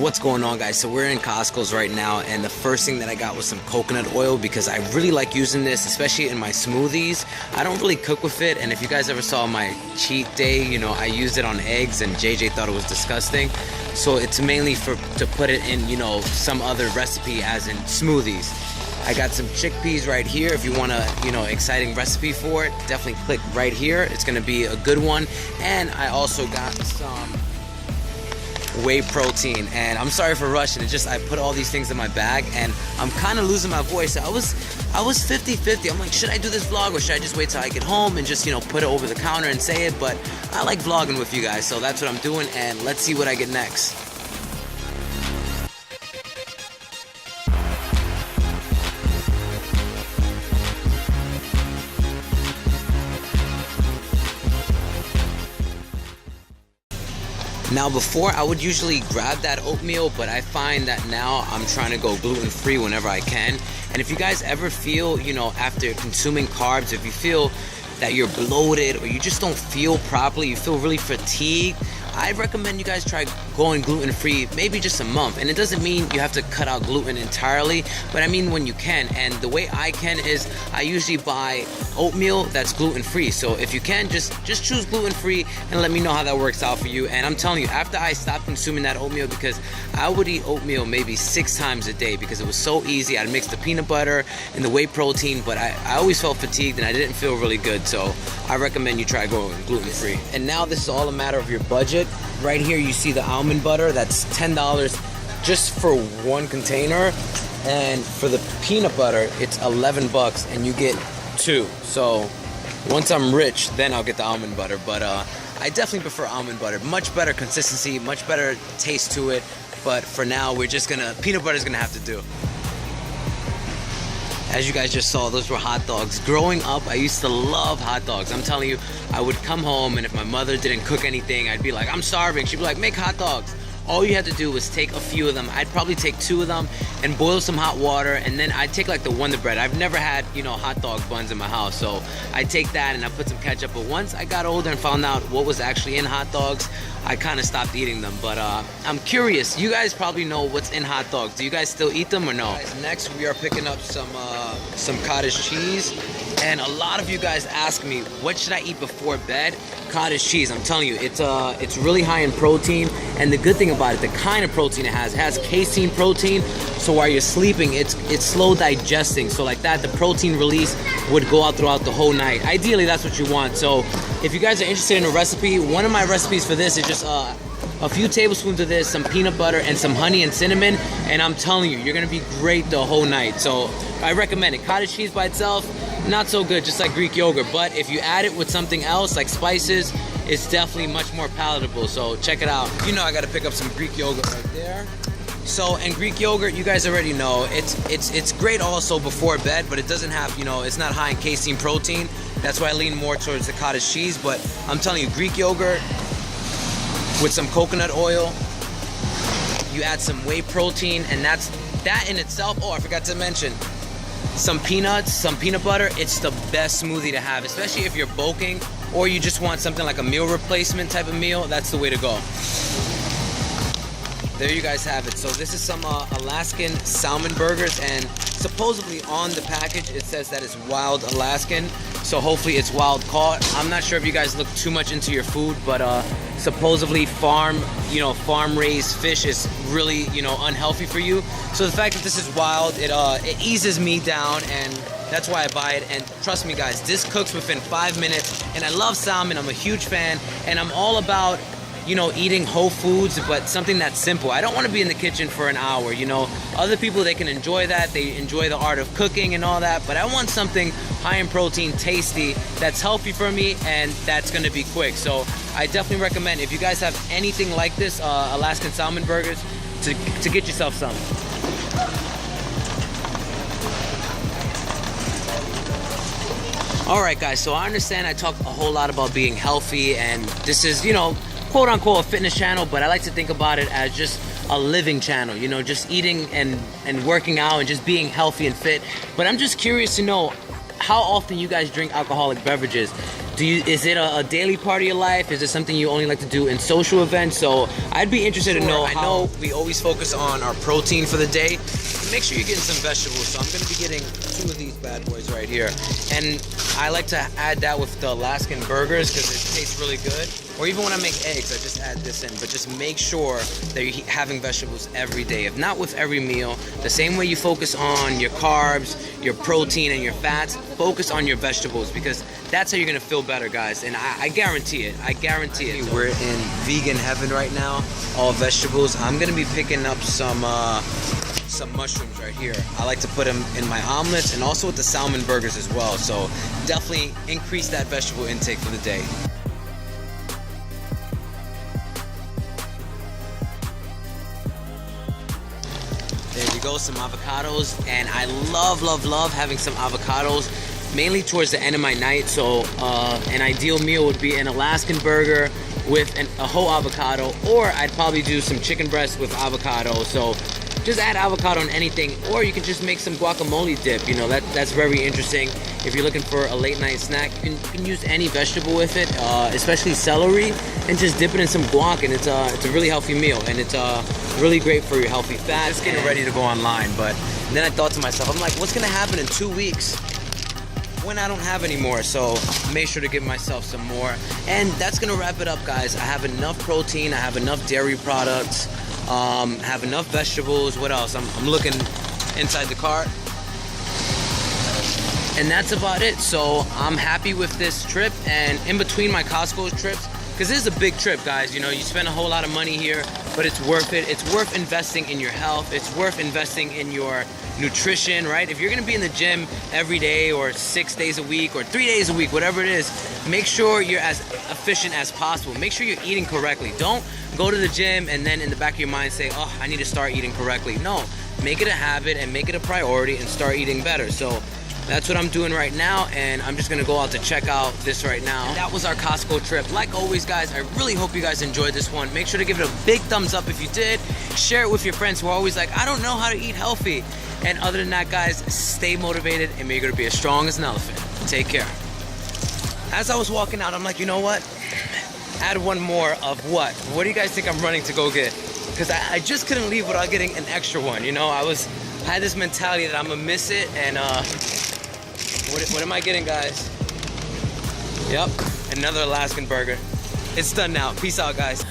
What's going on, guys? So we're in Costco's right now, and the first thing that I got was some coconut oil because I really like using this, especially in my smoothies. I don't really cook with it, and if you guys ever saw my cheat day, you know, I used it on eggs and JJ thought it was disgusting. So it's mainly to put it in, you know, some other recipe as in smoothies. I got some chickpeas right here. If you want a, you know, exciting recipe for it, definitely click right here. It's gonna be a good one. And I also got some whey protein, and I'm sorry for rushing. It's just I put all these things in my bag and I'm kind of losing my voice. I was 50-50. I'm like, should I do this vlog or should I just wait till I get home and just, you know, put it over the counter and say it? But I like vlogging with you guys, so that's what I'm doing, and let's see what I get next. Now, before I would usually grab that oatmeal, but I find that now I'm trying to go gluten-free whenever I can. And if you guys ever feel, you know, after consuming carbs, if you feel that you're bloated or you just don't feel properly, you feel really fatigued, I recommend you guys try going gluten-free maybe just a month. And it doesn't mean you have to cut out gluten entirely, but I mean when you can. And the way I can is I usually buy oatmeal that's gluten-free. So if you can, just choose gluten-free and let me know how that works out for you. And I'm telling you, after I stopped consuming that oatmeal, because I would eat oatmeal maybe 6 times a day because it was so easy. I'd mix the peanut butter and the whey protein, but I always felt fatigued and I didn't feel really good. So I recommend you try going gluten-free. And now this is all a matter of your budget. Right here you see the almond butter, that's $10 just for one container, and for the peanut butter it's 11 bucks and you get 2. So once I'm rich, then I'll get the almond butter, but I definitely prefer almond butter. Much better consistency, much better taste to it, but for now we're just gonna, peanut butter's gonna have to do. As you guys just saw, those were hot dogs. Growing up, I used to love hot dogs. I'm telling you, I would come home and if my mother didn't cook anything, I'd be like, I'm starving. She'd be like, make hot dogs. All you had to do was take a few of them. I'd probably take 2 of them and boil some hot water, and then I'd take like the Wonder Bread. I've never had, you know, hot dog buns in my house, so I'd take that and I put some ketchup. But once I got older and found out what was actually in hot dogs, I kind of stopped eating them. But I'm curious, you guys probably know what's in hot dogs. Do you guys still eat them or no? Guys, next we are picking up some cottage cheese, and a lot of you guys ask me, what should I eat before bed? Cottage cheese. I'm telling you, it's really high in protein, and the good thing about it, the kind of protein it has casein protein, so while you're sleeping, it's slow digesting. So like that, the protein release would go out throughout the whole night. Ideally, that's what you want. So if you guys are interested in a recipe, one of my recipes for this is just a few tablespoons of this, some peanut butter, and some honey and cinnamon, and I'm telling you, you're gonna be great the whole night. So I recommend it. Cottage cheese by itself, not so good, just like Greek yogurt, but if you add it with something else like spices, it's definitely much more palatable. So check it out. You know I gotta pick up some Greek yogurt right there. So, and Greek yogurt, you guys already know, it's great also before bed, but it doesn't have, you know, it's not high in casein protein. That's why I lean more towards the cottage cheese. But I'm telling you, Greek yogurt with some coconut oil, you add some whey protein, and that in itself. Oh, I forgot to mention, some peanuts, some peanut butter. It's the best smoothie to have, especially if you're bulking or you just want something like a meal replacement type of meal. That's the way to go. There you guys have it. So this is some Alaskan salmon burgers, and supposedly on the package it says that it's wild Alaskan, so hopefully it's wild caught. I'm not sure if you guys look too much into your food, but supposedly farm raised fish is really, you know, unhealthy for you. So the fact that this is wild, it eases me down, and that's why I buy it. And trust me guys, this cooks within 5 minutes, and I love salmon. I'm a huge fan, and I'm all about, you know, eating whole foods, but something that's simple. I don't want to be in the kitchen for an hour, you know. Other people, they can enjoy that. They enjoy the art of cooking and all that, but I want something high in protein, tasty, that's healthy for me, and that's going to be quick. So I definitely recommend, if you guys have anything like this, Alaskan salmon burgers, to get yourself some. All right, guys, so I understand I talk a whole lot about being healthy, and this is, you know, quote unquote a fitness channel, but I like to think about it as just a living channel, you know, just eating and working out and just being healthy and fit. But I'm just curious to know how often you guys drink alcoholic beverages. Is it a daily part of your life? Is it something you only like to do in social events? So I'd be interested to know. I know we always focus on our protein for the day. Make sure you're getting some vegetables. So I'm gonna be getting 2 of these bad boys right here. And I like to add that with the Alaskan burgers because it tastes really good. Or even when I make eggs, I just add this in. But just make sure that you're having vegetables every day. If not with every meal, the same way you focus on your carbs, your protein, and your fats, focus on your vegetables because that's how you're gonna feel better, guys. And I guarantee it. I guarantee it. We're in vegan heaven right now. All vegetables. I'm gonna be picking up some mushrooms right here. I like to put them in my omelets and also with the salmon burgers as well. So definitely increase that vegetable intake for the day. There you go, some avocados. And I love having some avocados, mainly towards the end of my night. So an ideal meal would be an Alaskan burger with a whole avocado, or I'd probably do some chicken breast with avocado. So just add avocado on anything, or you can just make some guacamole dip. You know, that's very interesting. If you're looking for a late night snack, you can use any vegetable with it, especially celery, and just dip it in some guac, and it's a really healthy meal, and it's really great for your healthy fats. Just getting ready to go online, but then I thought to myself, I'm like, what's gonna happen in 2 weeks when I don't have any more? So make sure to give myself some more, and that's gonna wrap it up, guys. I have enough protein, I have enough dairy products, have enough vegetables. What else? I'm looking inside the cart, and that's about it. So I'm happy with this trip, and in between my Costco trips, because this is a big trip, guys. You know, you spend a whole lot of money here, but it's worth it. It's worth investing in your health. It's worth investing in your nutrition, right? If you're gonna be in the gym every day, or 6 days a week, or 3 days a week, whatever it is, make sure you're as efficient as possible. Make sure you're eating correctly. Don't go to the gym and then in the back of your mind say, oh, I need to start eating correctly. No, make it a habit and make it a priority and start eating better. So that's what I'm doing right now, and I'm just gonna go out to check out this right now. And that was our Costco trip. Like always, guys, I really hope you guys enjoyed this one. Make sure to give it a big thumbs up if you did. Share it with your friends who are always like, I don't know how to eat healthy. And other than that, guys, stay motivated and make sure to be as strong as an elephant. Take care. As I was walking out, I'm like, you know what? Add one more of what? What do you guys think I'm running to go get? Because I just couldn't leave without getting an extra one. You know, I had this mentality that I'm gonna miss it, and what am I getting, guys? Yep, another Alaskan burger. It's done now. Peace out, guys.